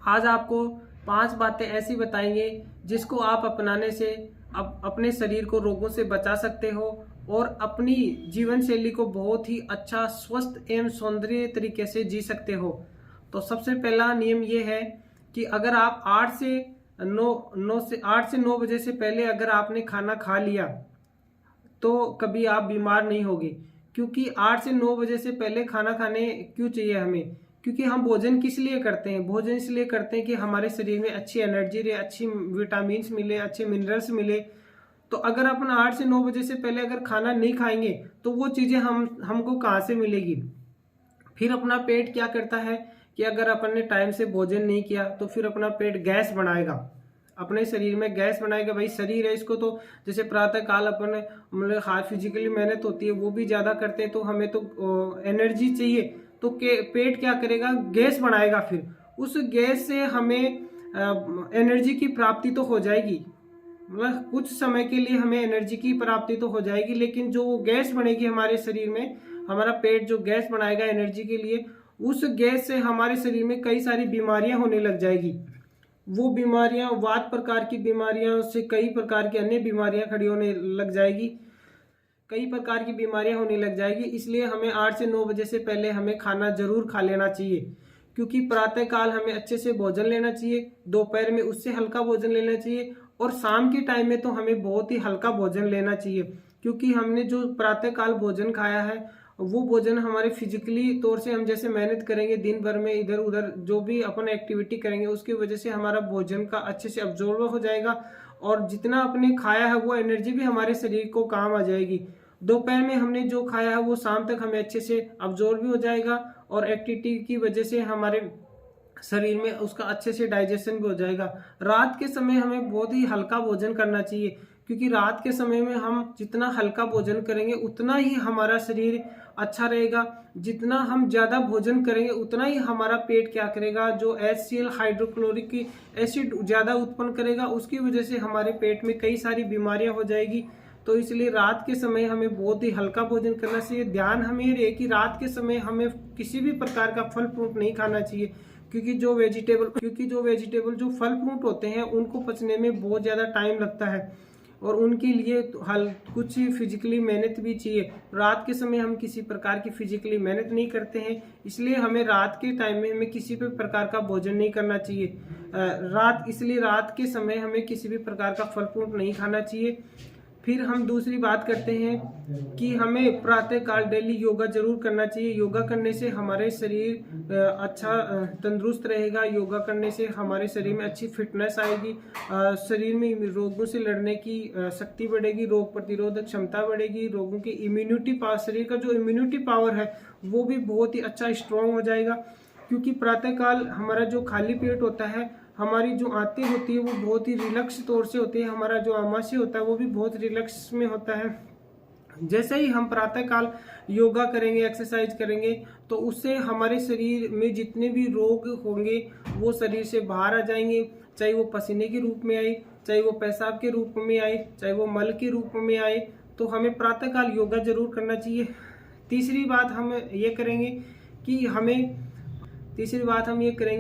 आज आपको 5 बातें ऐसी बताएंगे जिसको आप अपनाने से अपने शरीर को रोगों से बचा सकते हो और अपनी जीवन शैली को बहुत ही अच्छा, स्वस्थ एवं सौंदर्य तरीके से जी सकते हो। तो सबसे पहला नियम ये है कि अगर आप 8 से 9 बजे से पहले अगर आपने खाना खा लिया तो कभी आप बीमार नहीं होगे। क्योंकि 8 से 9 बजे से पहले खाना खाने क्यों चाहिए हमें? क्योंकि हम भोजन किस लिए करते हैं? भोजन इसलिए करते हैं कि हमारे शरीर में अच्छी एनर्जी रहे, अच्छी विटामिन मिले, अच्छे मिनरल्स मिले। तो अगर अपन 8 से 9 बजे से पहले अगर खाना नहीं खाएंगे तो वो चीज़ें हमको कहाँ से मिलेगी? फिर अपना पेट क्या करता है कि अगर अपन ने टाइम से भोजन नहीं किया तो फिर अपना पेट गैस बनाएगा, अपने शरीर में गैस बनाएगा। भाई शरीर है, इसको तो जैसे प्रातः काल अपन मतलब हार्ड फिजिकली मेहनत होती है वो भी ज़्यादा करते हैं तो हमें तो एनर्जी चाहिए। तो पेट क्या करेगा? गैस बनाएगा। फिर उस गैस से हमें एनर्जी की प्राप्ति तो हो जाएगी, मतलब कुछ समय के लिए हमें एनर्जी की प्राप्ति तो हो जाएगी, लेकिन जो गैस बनेगी हमारे शरीर में, हमारा पेट जो गैस बनाएगा एनर्जी के लिए, उस गैस से हमारे शरीर में कई सारी बीमारियां होने लग जाएगी। वो बीमारियां वात प्रकार की बीमारियां से कई प्रकार की अन्य बीमारियां खड़ी होने लग जाएगी, कई प्रकार की बीमारियां होने लग जाएगी। इसलिए हमें 8 से 9 बजे से पहले हमें खाना जरूर खा लेना चाहिए। क्योंकि प्रातः काल हमें अच्छे से भोजन लेना चाहिए, दोपहर में उससे हल्का भोजन लेना चाहिए और शाम के टाइम में तो हमें बहुत ही हल्का भोजन लेना चाहिए। क्योंकि हमने जो प्रातः काल भोजन खाया है वो भोजन हमारे फिजिकली तौर से हम जैसे मेहनत करेंगे दिन भर में, इधर उधर जो भी अपन एक्टिविटी करेंगे उसकी वजह से हमारा भोजन का अच्छे से अब्जॉर्ब हो जाएगा और जितना आपने खाया है वो एनर्जी भी हमारे शरीर को काम आ जाएगी। दोपहर में हमने जो खाया है वो शाम तक हमें अच्छे से अब्जॉर्ब भी हो जाएगा और एक्टिविटी की वजह से हमारे शरीर में उसका अच्छे से डाइजेशन भी हो जाएगा। रात के समय हमें बहुत ही हल्का भोजन करना चाहिए, क्योंकि रात के समय में हम जितना हल्का भोजन करेंगे उतना ही हमारा शरीर अच्छा रहेगा। जितना हम ज़्यादा भोजन करेंगे उतना ही हमारा पेट क्या करेगा, जो HCl हाइड्रोक्लोरिक एसिड ज़्यादा उत्पन्न करेगा, उसकी वजह से हमारे पेट में कई सारी बीमारियां हो जाएगी। तो इसलिए रात के समय हमें बहुत ही हल्का भोजन करना चाहिए। ध्यान हमें रहे कि रात के समय हमें किसी भी प्रकार का फल फ्रूट नहीं खाना चाहिए, क्योंकि जो वेजिटेबल जो फल फ्रूट होते हैं उनको पचने में बहुत ज़्यादा टाइम लगता है और उनके लिए कुछ फिजिकली मेहनत भी चाहिए। रात के समय हम किसी प्रकार की फिजिकली मेहनत नहीं करते हैं, इसलिए हमें रात के टाइम में हमें किसी भी प्रकार का भोजन नहीं करना चाहिए। इसलिए रात के समय हमें किसी भी प्रकार का फल फ्रूट नहीं खाना चाहिए। फिर हम दूसरी बात करते हैं कि हमें प्रातः काल डेली योगा जरूर करना चाहिए। योगा करने से हमारे शरीर अच्छा तंदुरुस्त रहेगा। योगा करने से हमारे शरीर में अच्छी फिटनेस आएगी, शरीर में रोगों से लड़ने की शक्ति बढ़ेगी, रोग प्रतिरोधक क्षमता बढ़ेगी, रोगों की इम्यूनिटी पावर, शरीर का जो इम्यूनिटी पावर है वो भी बहुत ही अच्छा स्ट्रॉन्ग हो जाएगा। क्योंकि प्रातः काल हमारा जो खाली पेट होता है, हमारी जो आंतें होती है वो बहुत ही रिलैक्स तौर से होती है, हमारा जो आमाशय होता है वो भी बहुत रिलैक्स में होता है। जैसे ही हम प्रातः काल योगा करेंगे, एक्सरसाइज करेंगे, तो उससे हमारे शरीर में जितने भी रोग होंगे वो शरीर से बाहर आ जाएंगे। चाहे वो पसीने के रूप में आए, चाहे वो पेशाब के रूप में आए, चाहे वो मल के रूप में आए, तो हमें प्रातः काल योगा जरूर करना चाहिए। तीसरी बात हम ये करेंगे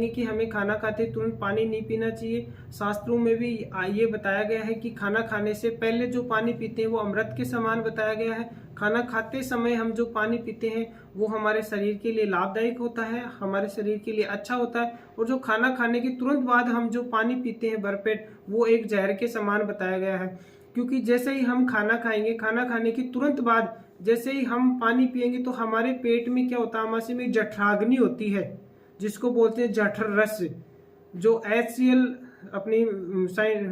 कि हमें खाना खाते तुरंत पानी नहीं पीना चाहिए। शास्त्रों में भी ये बताया गया है कि खाना खाने से पहले जो पानी पीते हैं वो अमृत के समान बताया गया है। खाना खाते समय हम जो पानी पीते हैं वो हमारे शरीर के लिए लाभदायक होता है, हमारे शरीर के लिए अच्छा होता है। और जो खाना खाने के तुरंत बाद हम जो पानी पीते हैं भरपेट, वो एक जहर के समान बताया गया है। क्योंकि जैसे ही हम खाना खाएंगे, खाना खाने के तुरंत बाद जैसे ही हम पानी पिएंगे तो हमारे पेट में क्या होता है, आमाशय में जठराग्नि होती है जिसको बोलते हैं जठर रस, जो HCl अपनी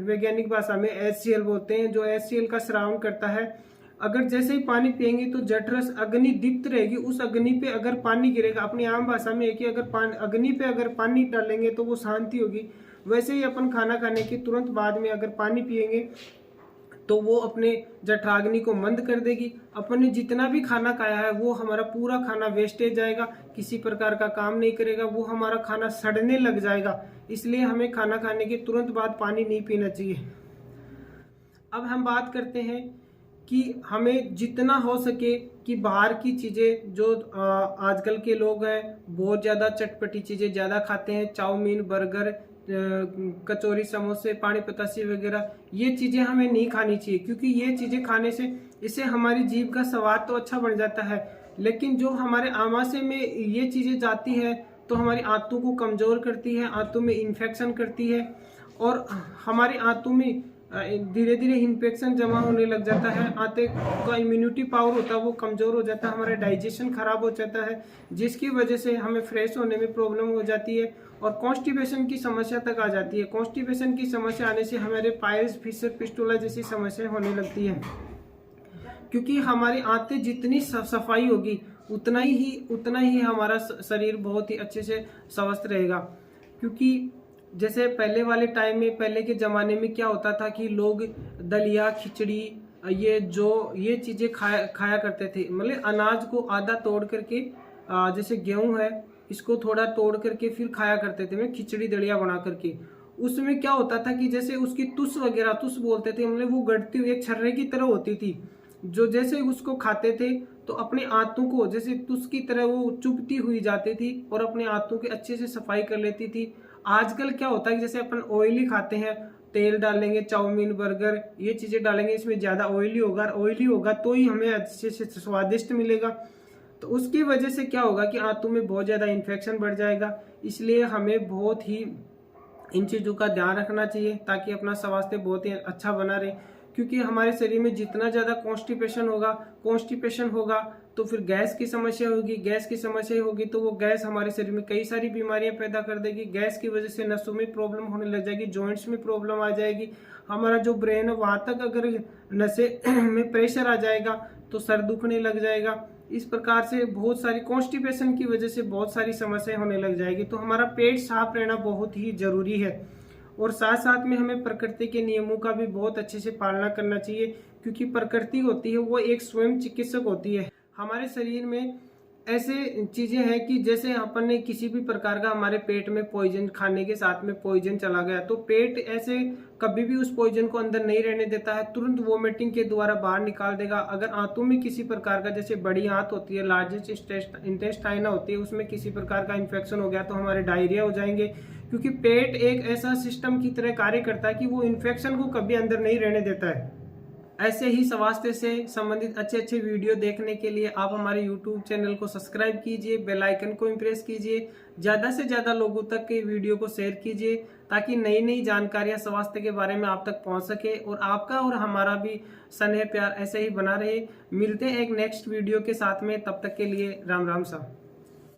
वैज्ञानिक भाषा में HCl बोलते हैं, जो HCl का स्राव करता है। अगर जैसे ही पानी पिएंगे तो जठरस अग्नि दीप्त रहेगी, उस अग्नि पे अगर पानी गिरेगा, अपनी आम भाषा में है कि अगर अग्नि पे अगर पानी डालेंगे तो वो शांति होगी। वैसे ही अपन खाना खाने के तुरंत बाद में अगर पानी पिएंगे तो वो अपने जठराग्नि को मंद कर देगी। अपन ने जितना भी खाना खाया है वो हमारा पूरा खाना वेस्टेज जाएगा, किसी प्रकार का काम नहीं करेगा, वो हमारा खाना सड़ने लग जाएगा। इसलिए हमें खाना खाने के तुरंत बाद पानी नहीं पीना चाहिए। अब हम बात करते हैं कि हमें जितना हो सके कि बाहर की चीज़ें जो आजकल के लोग हैं बहुत ज़्यादा चटपटी चीज़ें ज़्यादा खाते हैं, चाउमीन, बर्गर, कचौरी, समोसे, पानी पतासी वगैरह, ये चीज़ें हमें नहीं खानी चाहिए। क्योंकि ये चीज़ें खाने से इससे हमारी जीभ का स्वाद तो अच्छा बन जाता है, लेकिन जो हमारे आमाशय में ये चीज़ें जाती है तो हमारी आंतों को कमज़ोर करती है, आंतों में इन्फेक्शन करती है और हमारी आंतों में धीरे धीरे इन्फेक्शन जमा होने लग जाता है। आंतें का इम्यूनिटी पावर होता है वो कमज़ोर हो जाता है, हमारा डाइजेशन खराब हो जाता है, जिसकी वजह से हमें फ्रेश होने में प्रॉब्लम हो जाती है और कॉन्स्टिपेशन की समस्या तक आ जाती है। कॉन्स्टिपेशन की समस्या आने से हमारे पाइल्स, फिशर, फिस्टुला जैसी समस्याएं होने लगती है। क्योंकि हमारी आंतें जितनी सफाई होगी उतना ही हमारा शरीर बहुत ही अच्छे से स्वस्थ रहेगा। क्योंकि जैसे पहले वाले टाइम में, पहले के ज़माने में क्या होता था कि लोग दलिया, खिचड़ी, ये चीज़ें खाया करते थे। मतलब अनाज को आधा तोड़ करके, जैसे गेहूं है इसको थोड़ा तोड़ करके फिर खाया करते थे, मैं खिचड़ी दलिया बना करके। उसमें क्या होता था कि जैसे उसकी तुस वगैरह, तुस बोलते थे, मतलब वो गढ़ती हुई एक छर्रे की तरह होती थी, जो जैसे उसको खाते थे तो अपने आंतों को जैसे तुस की तरह वो चुभती हुई जाती थी और अपने आंतों की अच्छे से सफाई कर लेती थी। आजकल क्या होता है कि जैसे अपन ऑयली खाते हैं, तेल डालेंगे, चाउमीन, बर्गर, ये चीज़ें डालेंगे, इसमें ज़्यादा ऑयली होगा तो ही हमें अच्छे से स्वादिष्ट मिलेगा। तो उसकी वजह से क्या होगा कि आंतों में बहुत ज़्यादा इन्फेक्शन बढ़ जाएगा। इसलिए हमें बहुत ही इन चीज़ों का ध्यान रखना चाहिए ताकि अपना स्वास्थ्य बहुत ही अच्छा बना रहे। क्योंकि हमारे शरीर में जितना ज़्यादा कॉन्स्टिपेशन होगा तो फिर गैस की समस्या होगी, गैस की समस्या होगी तो वो गैस हमारे शरीर में कई सारी बीमारियां पैदा कर देगी। गैस की वजह से नसों में प्रॉब्लम होने लग जाएगी, जॉइंट्स में प्रॉब्लम आ जाएगी, हमारा जो ब्रेन है वहाँ तक अगर नसें में प्रेशर आ जाएगा तो सर दुखने लग जाएगा। इस प्रकार से बहुत सारी कॉन्स्टिपेशन की वजह से बहुत सारी समस्याएं होने लग जाएगी। तो हमारा पेट साफ रहना बहुत ही जरूरी है और साथ साथ में हमें प्रकृति के नियमों का भी बहुत अच्छे से पालना करना चाहिए। क्योंकि प्रकृति होती है वो एक स्वयं चिकित्सक होती है। हमारे शरीर में ऐसे चीज़ें हैं कि जैसे अपन ने किसी भी प्रकार का हमारे पेट में पॉइजन खाने के साथ में पॉइजन चला गया तो पेट ऐसे कभी भी उस पॉइजन को अंदर नहीं रहने देता है, तुरंत वोमिटिंग के द्वारा बाहर निकाल देगा। अगर आंतों में किसी प्रकार का, जैसे बड़ी आंत होती है, लार्जेस्ट इंटेस्टाइना होती है, उसमें किसी प्रकार का इन्फेक्शन हो गया तो हमारे डायरिया हो जाएंगे। क्योंकि पेट एक ऐसा सिस्टम की तरह कार्य करता है कि वो इन्फेक्शन को कभी अंदर नहीं रहने देता है। ऐसे ही स्वास्थ्य से संबंधित अच्छे अच्छे वीडियो देखने के लिए आप हमारे YouTube चैनल को सब्सक्राइब कीजिए, बेल आइकन को प्रेस कीजिए, ज़्यादा से ज़्यादा लोगों तक के वीडियो को शेयर कीजिए ताकि नई नई जानकारियां स्वास्थ्य के बारे में आप तक पहुंच सके और आपका और हमारा भी स्नेह प्यार ऐसे ही बना रहे। मिलते हैं एक नेक्स्ट वीडियो के साथ में, तब तक के लिए राम राम सा।